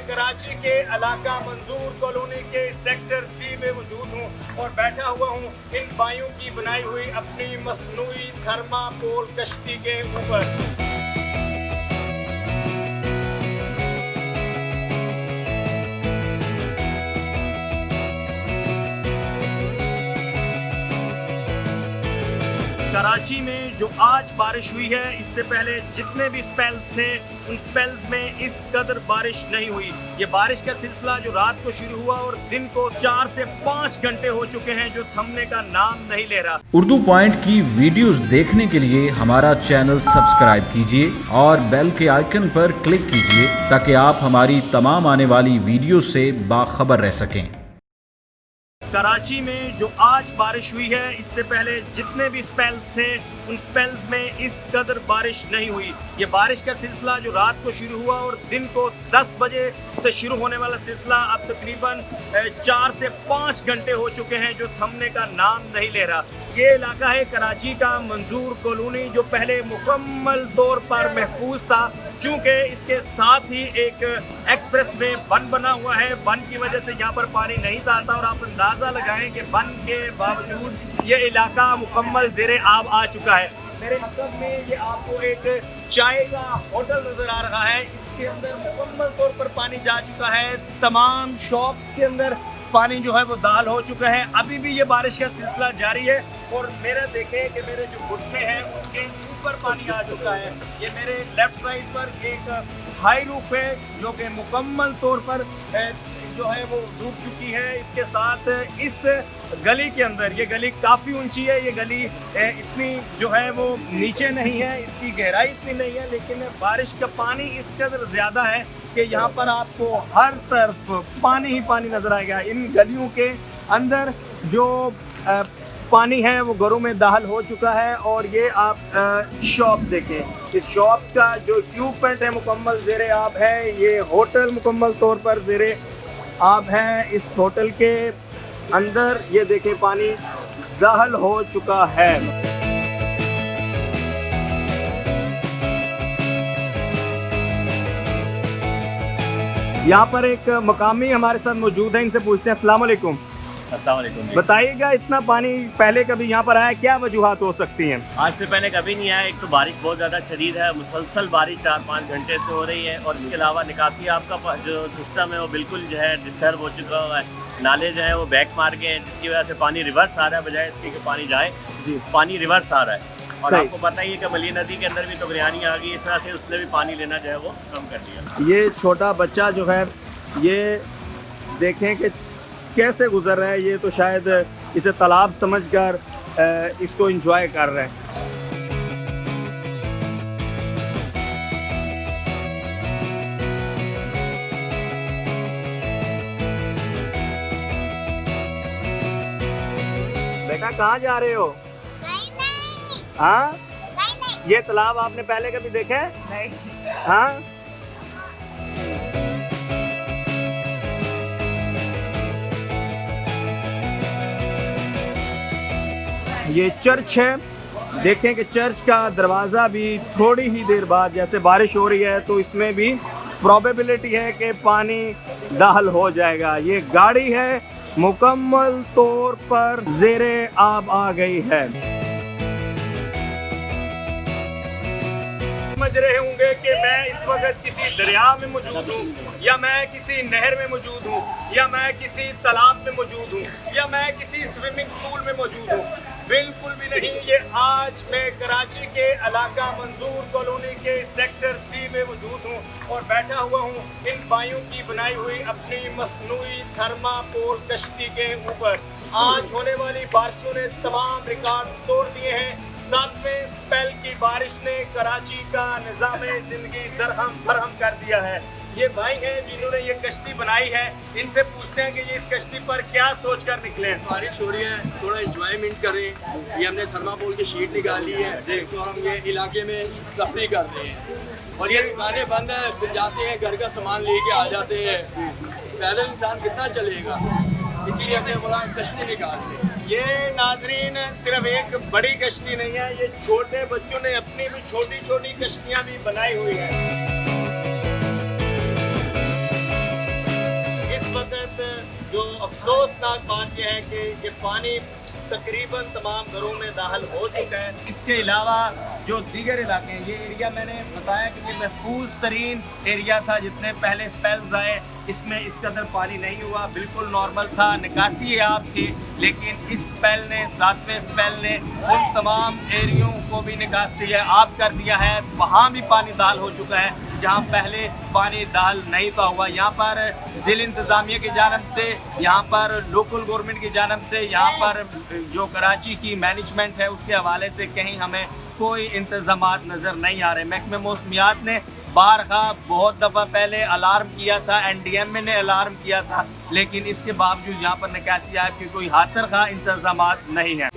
कराची के इलाका मंजूर कॉलोनी के सेक्टर सी में मौजूद हूँ और बैठा हुआ हूँ इन भाइयों की बनाई हुई अपनी मसनूई थर्माकोल कश्ती के ऊपर। कराची में जो आज बारिश हुई है, इससे पहले जितने भी स्पेल्स थे उन स्पेल्स में इस कदर बारिश नहीं हुई। ये बारिश का सिलसिला जो रात को शुरू हुआ और दिन को 4 से 5 घंटे हो चुके हैं, जो थमने का नाम नहीं ले रहा। उर्दू पॉइंट की वीडियोस देखने के लिए हमारा चैनल सब्सक्राइब कीजिए और बेल के आइकन पर क्लिक कीजिए ताकि आप हमारी तमाम आने वाली वीडियो से बाखबर रह सकें। कराची में जो आज बारिश हुई है, इससे पहले जितने भी स्पेल्स थे उन स्पेल्स में इस कदर बारिश नहीं हुई। ये बारिश का सिलसिला जो रात को शुरू हुआ और दिन को 10 बजे से शुरू होने वाला सिलसिला अब तकरीबन 4 से 5 घंटे हो चुके हैं, जो थमने का नाम नहीं ले रहा। ये इलाका है कराची का मंजूर कॉलोनी, जो पहले मुकम्मल तौर पर महफूज था, चूँकि इसके साथ ही एक एक्सप्रेस वे बन बना हुआ है। बन की वजह से यहाँ पर पानी नहीं था आता और आप अंदाज़ा लगाएं कि बन के बावजूद ये इलाका मुकम्मल ज़ेरे आब आ चुका है। मेरे मतलब में ये आपको एक चाय का होटल नज़र आ रहा है, इसके अंदर मुकम्मल तौर पर पानी जा चुका है। तमाम शॉप्स के अंदर पानी जो है वो दाल हो चुका है। अभी भी ये बारिश का सिलसिला जारी है और मेरा देखें कि मेरे जो घुटने हैं उनके ऊपर पानी आ चुका है। ये मेरे लेफ्ट साइड पर एक हाई रूफ है जो कि मुकम्मल तौर पर जो है वो डूब चुकी है। इसके साथ इस गली के अंदर, ये गली काफ़ी ऊंची है, ये गली इतनी जो है वो नीचे नहीं है, इसकी गहराई इतनी नहीं है, लेकिन बारिश का पानी इस कदर ज़्यादा है कि यहाँ पर आपको हर तरफ पानी ही पानी नज़र आएगा। इन गलियों के अंदर जो पानी है वो घरों में दाखिल हो चुका है। और ये आप शॉप देखें, इस शॉप का जो इक्विपमेंट है मुकम्मल ज़ेरे आब है। ये होटल मुकम्मल तौर पर ज़ेरे आब है। इस होटल के अंदर ये देखें पानी दाखिल हो चुका है। यहाँ पर एक मकामी हमारे साथ मौजूद है, इनसे पूछते हैं। अस्सलाम वालेकुम। अस्सलाम वालेकुम। बताइएगा, इतना पानी पहले कभी यहाँ पर आया, क्या वजूहात हो सकती हैं? आज से पहले कभी नहीं आया। एक तो बारिश बहुत ज़्यादा शदीद है, मुसलसल बारिश 4-5 घंटे से हो रही है, और इसके अलावा निकासी आपका जो सिस्टम है वो बिल्कुल जो है डिस्टर्ब हो चुका हुआ है। नाले जो है वो बैक मार गए हैं, जिसकी वजह से पानी रिवर्स आ रहा है, बजाय इसके कि पानी जाए पानी रिवर्स आ रहा है। और आपको पता ही है कि बली नदी के अंदर भी तो बिरयानी आ गई, इस तरह से उसने भी पानी लेना जो है वो कम कर दिया। ये छोटा बच्चा जो है ये देखें कि कैसे गुजर रहा है। ये तो शायद इसे तालाब समझकर इसको एंजॉय कर रहे हैं। बेटा कहाँ जा रहे हो? नहीं। हाँ, नहीं। ये तालाब आपने पहले कभी देखा है? नहीं। हाँ, ये चर्च है। देखें कि चर्च का दरवाज़ा भी थोड़ी ही देर बाद, जैसे बारिश हो रही है तो इसमें भी प्रोबेबिलिटी है कि पानी दाखिल हो जाएगा। ये गाड़ी है मुकम्मल तौर पर ज़ेरे आब आ गई है। समझ रहे होंगे कि मैं इस वक्त किसी दरिया में मौजूद हूँ, या मैं किसी नहर में मौजूद हूँ, या मैं किसी तालाब में मौजूद हूँ, या मैं किसी स्विमिंग पूल में मौजूद हूँ। बिल्कुल भी नहीं। ये आज मैं कराची के इलाका मंजूर कॉलोनी के सेक्टर सी में मौजूद हूँ और बैठा हुआ हूँ इन भाइयों की बनाई हुई अपनी मसनूई थर्माकोल कश्ती के ऊपर। आज होने वाली बारिशों ने तमाम रिकॉर्ड तोड़ दिए हैं। 7वें स्पेल की बारिश ने कराची का निज़ाम ज़िंदगी दरहम बरहम कर दिया है। ये भाई हैं जिन्होंने ये कश्ती बनाई है, इनसे पूछते हैं कि ये इस कश्ती पर क्या सोचकर निकले। बारिश हो रही है, थोड़ा एंजॉयमेंट करें। ये हमने थर्माकोल की शीट निकाली है, तो हम ये इलाके में तफरी कर रहे हैं। और ये दुकानें बंद है, फिर जाते हैं घर का सामान लेके आ जाते हैं। पैदल इंसान कितना चलेगा, इसीलिए हमने बोला कश्ती निकाल लें। ये नाजरीन सिर्फ एक बड़ी कश्ती नहीं है, ये छोटे बच्चों ने अपनी भी छोटी छोटी कश्तियाँ भी बनाई हुई हैं। अफसोसनाक बात यह है कि ये पानी तकरीबन तमाम घरों में दाखिल हो चुका है। इसके अलावा जो दीगर इलाके हैं, ये एरिया मैंने बताया कि ये महफूज तरीन एरिया था। जितने पहले स्पेल्स आए इसमें इस कदर पानी नहीं हुआ, बिल्कुल नॉर्मल था, निकासी आप थी। लेकिन इस स्पेल ने, 7वें स्पेल ने उन तमाम एरियो को भी निकासी आप कर दिया है। वहाँ भी पानी दाल हो चुका है जहाँ पहले पानी दाल नहीं था हुआ। यहाँ पर ज़िला इंतज़ामिया की जानब से, यहाँ पर लोकल गवर्नमेंट की जानब से, यहाँ पर जो कराची की मैनेजमेंट है उसके हवाले से कहीं हमें कोई इंतज़ामात नज़र नहीं आ रहे। महकमे मौसमियात ने बारहा बहुत दफ़ा पहले अलार्म किया था, NDMA ने अलार्म किया था, लेकिन इसके बावजूद यहाँ पर निकासी की कोई हाथरखा इंतज़ामात नहीं है।